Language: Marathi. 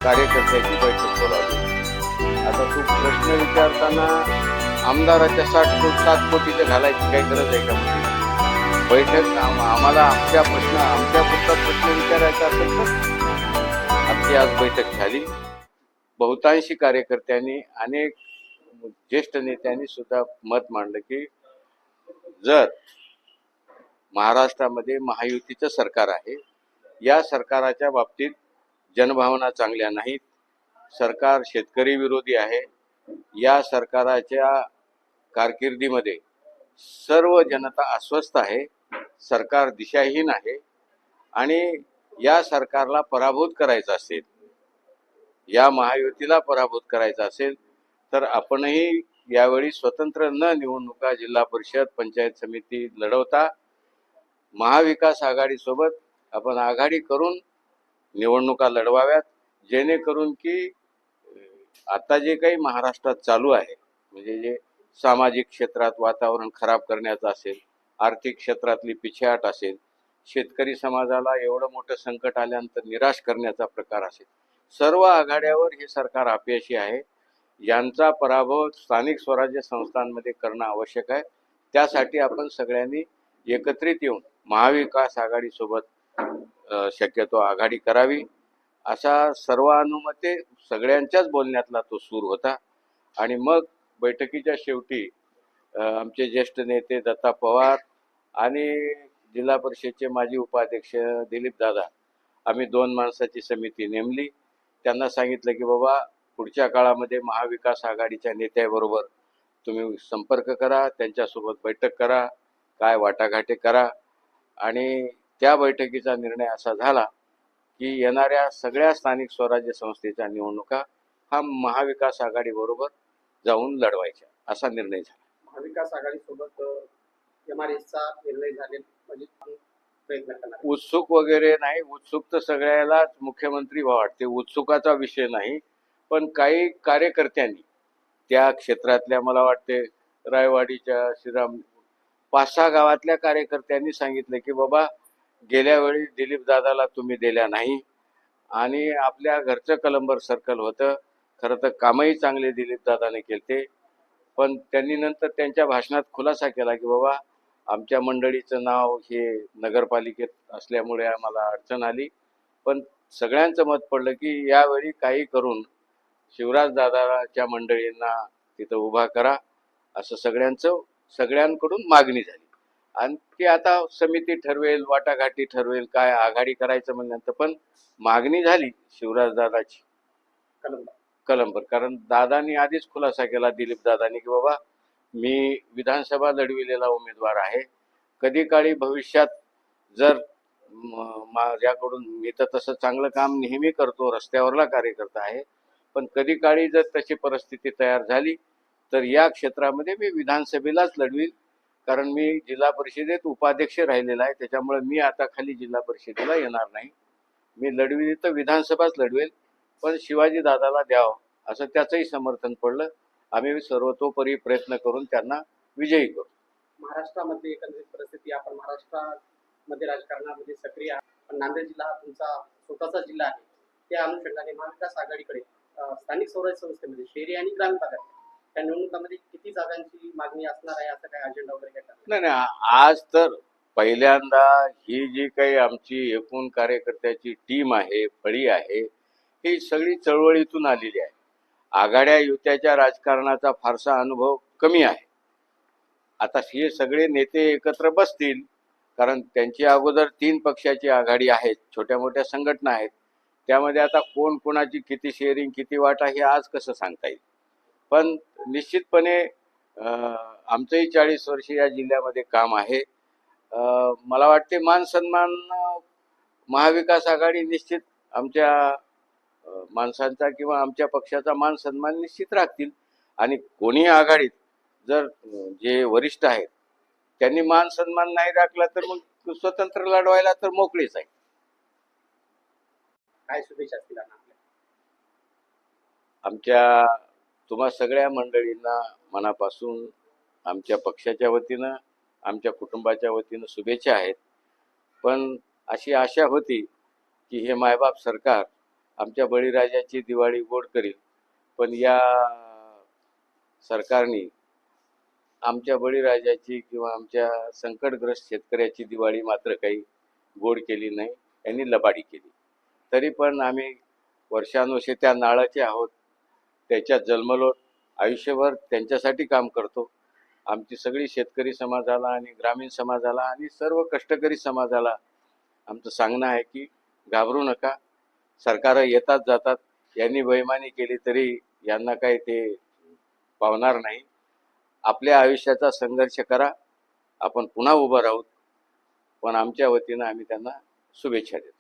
कार्यकर्त्याची बैठक बोलावली। आता तू प्रश्न विचारताना आमदाराच्या 7 कोटीचं घालायची काही गरज आहे का? म्हणजे बैठक आम्हाला आमच्या पुरता प्रश्न विचारायचा असेल तर आमची आज बैठक झाली। बहुतांशी कार्यकर्त्यांनी, अनेक ज्येष्ठ नेत्यांनी सुद्धा मत मांडलं की जर महाराष्ट्रामध्ये महायुतीचं सरकार आहे, या सरकाराच्या बाबतीत जनभावना चांगल्या नाहीत, सरकार शेतकरी विरोधी आहे, या सरकाराच्या कारकिर्दीमध्ये सर्व जनता अस्वस्थ आहे, सरकार दिशाहीन आहे आणि या सरकारला पराभूत करायचं असेल, या महायुतीला पराभूत करायचं असेल तर आपणही यावेळी स्वतंत्र न निवडणुका जिल्हा परिषद पंचायत समिती लढवता महाविकास आघाडीसोबत आपण आघाडी करून निवडणुका लढवाव्यात, जेणेकरून की आता जे काही महाराष्ट्रात चालू आहे, म्हणजे जे सामाजिक क्षेत्रात वातावरण खराब करण्याचं असेल, आर्थिक क्षेत्रातली पिछेहाट असेल, शेतकरी समाजाला एवढं मोठं संकट आल्यानंतर निराश करण्याचा प्रकार असेल, सर्व आघाड्यावर हे सरकार अपयशी आहे। यांचा पराभव स्थानिक स्वराज्य संस्थांमध्ये करणं आवश्यक आहे। त्यासाठी आपण सगळ्यांनी एकत्रित येऊन महाविकास आघाडीसोबत शक्यतो आघाडी करावी, असा सर्वानुमते सगळ्यांच्याच बोलण्यातला तो सूर होता। आणि मग बैठकीच्या शेवटी आमचे ज्येष्ठ नेते दत्ता पवार आणि जिल्हा परिषदेचे माजी उपाध्यक्ष दिलीप दादा, आम्ही 2 माणसाची समिती नेमली। त्यांना सांगितलं की बाबा, पुढच्या काळामध्ये महाविकास आघाडीच्या नेत्याबरोबर तुम्ही संपर्क करा, त्यांच्यासोबत बैठक करा, काय वाटाघाटी करा। आणि त्या बैठकीचा निर्णय असा झाला की येणाऱ्या सगळ्या स्थानिक स्वराज्य संस्थेच्या निवडणुका हा महाविकास आघाडीबरोबर जाऊन लढवायच्या, असा निर्णय झाला। महाविकास आघाडीसोबत एमआरएसचा निर्णय झालेला म्हणजे प्रयत्न करणार। उत्सुक वगैरे नाही, उत्सुक तर सगळ्यालाच मुख्यमंत्री वाटते, उत्सुकाचा विषय नाही। पण काही कार्यकर्त्यांनी त्या क्षेत्रातल्या, मला वाटते रायवाडीच्या श्रीराम 5-6 गावातल्या कार्यकर्त्यांनी सांगितलं की बाबा, गेल्या वेळी दिलीप दादाला तुम्ही दिल्या नाही आणि आपल्या घरचं कलंबर सर्कल होतं, खरं तर कामही चांगले दिलीप दादाने केलते, पण त्यांनी नंतर त्यांच्या भाषणात खुलासा केला की बाबा, आमच्या मंडळीचं नाव हे नगरपालिकेत असल्यामुळे आम्हाला अडचण आली, पण सगळ्यांचं मत पडलं की यावेळी काही करून शिवराज दादाच्या मंडळींना तिथं उभा करा, असं सगळ्यांकडून मागणी झाली। आणि ती आता समिती ठरवेल, वाटाघाटी ठरवेल, काय आघाडी करायचं म्हणल्यानंतर, पण मागणी झाली शिवराज दादाची कलंबर। कारण दादांनी आधीच खुलासा केला, दिलीप दादांनी, की बाबा, मी विधानसभा लढविलेला उमेदवार आहे, कधी काळी भविष्यात जर माझ्याकडून, मी तर तसं चांगलं काम नेहमी करतो, रस्त्यावरला कार्यकर्ता आहे, पण कधी काळी जर तशी परिस्थिती तयार झाली तर या क्षेत्रामध्ये मी विधानसभेलाच लढवील, कारण मी जिल्हा परिषदेत उपाध्यक्ष राहिलेला आहे, त्याच्यामुळे मी आता खाली जिल्हा परिषदेला येणार नाही, मी लढविली तर विधानसभाच लढवेल, पण शिवाजी दादाला द्यावं, असं त्याचंही समर्थन पडलं। आम्ही सर्वतोपरी प्रयत्न करून त्यांना विजयी करू। महाराष्ट्रामध्ये एकंदरीत परिस्थिती, आपण महाराष्ट्रामध्ये राजकारणामध्ये सक्रिय आहात, पण नांदेड जिल्हा हा तुमचा स्वतःचा जिल्हा आहे, त्या अनुषंगाने महाविकास आघाडीकडे स्थानिक स्वराज्य संस्थेमध्ये शहरी आणि ग्रामीण भागात त्या निवडणुकांमध्ये किती जागांची मागणी असणार आहे, असं काय अजेंडा वगैरे काय? नाही, आज तर पहिल्यांदा ही जी काही आमची एकूण कार्यकर्त्याची टीम आहे, फळी आहे, ही सगळी चळवळीतून आलेली आहे। आघाड्या युत्याच्या राजकारणाचा फारसा अनुभव कमी आहे। आता हे सगळे नेते एकत्र बसतील, कारण त्यांची अगोदर 3 पक्षाची आघाडी आहे, छोट्या मोठ्या संघटना आहेत, त्यामध्ये आता कोण कोणाची किती शेअरिंग, किती वाटा, हे आज कसं सांगता येईल। पण निश्चितपणे आमचंही 40 वर्ष या जिल्ह्यामध्ये काम आहे। मला वाटते मान सन्मान महाविकास आघाडी निश्चित आमच्या माणसांचा किंवा आमच्या पक्षाचा मान सन्मान निश्चित राखतील। आणि कोणी आघाडीत जर जे वरिष्ठ आहेत त्यांनी मान सन्मान नाही राखला तर मग स्वतंत्र लढवायला तर मोकळीच आहे। काय शुभेच्छा असतील आमच्या तुम्हा सगळ्या मंडळींना मनापासून आमच्या पक्षाच्या वतीनं, आमच्या कुटुंबाच्या वतीनं शुभेच्छा आहेत। पण अशी आशा होती की हे मायबाप सरकार आमच्या बळीराजाची दिवाळी गोड करील, पण या सरकारने आमच्या बळीराजाची किंवा आमच्या संकटग्रस्त शेतकऱ्याची दिवाळी मात्र काही गोड केली नाही, यांनी लबाडी केली. तरी पण आम्ही वर्षानुवर्षे त्या नाळाचे आहोत, त्याच्यात जन्मलो, आयुष्यभर त्यांच्यासाठी काम करतो. आमची सगळी शेतकरी समाजाला आणि ग्रामीण समाजाला आणि सर्व कष्टकरी समाजाला आमचं सांगणं आहे की घाबरू नका. सरकार येतात जातात, यांनी बेईमानी केली तरी यांना काही ते पावणार नाही. आपल्या आयुष्याचा संघर्ष करा, आपण पुन्हा उभं राहू. पण आमच्या वतीनं आम्ही त्यांना शुभेच्छा देतो.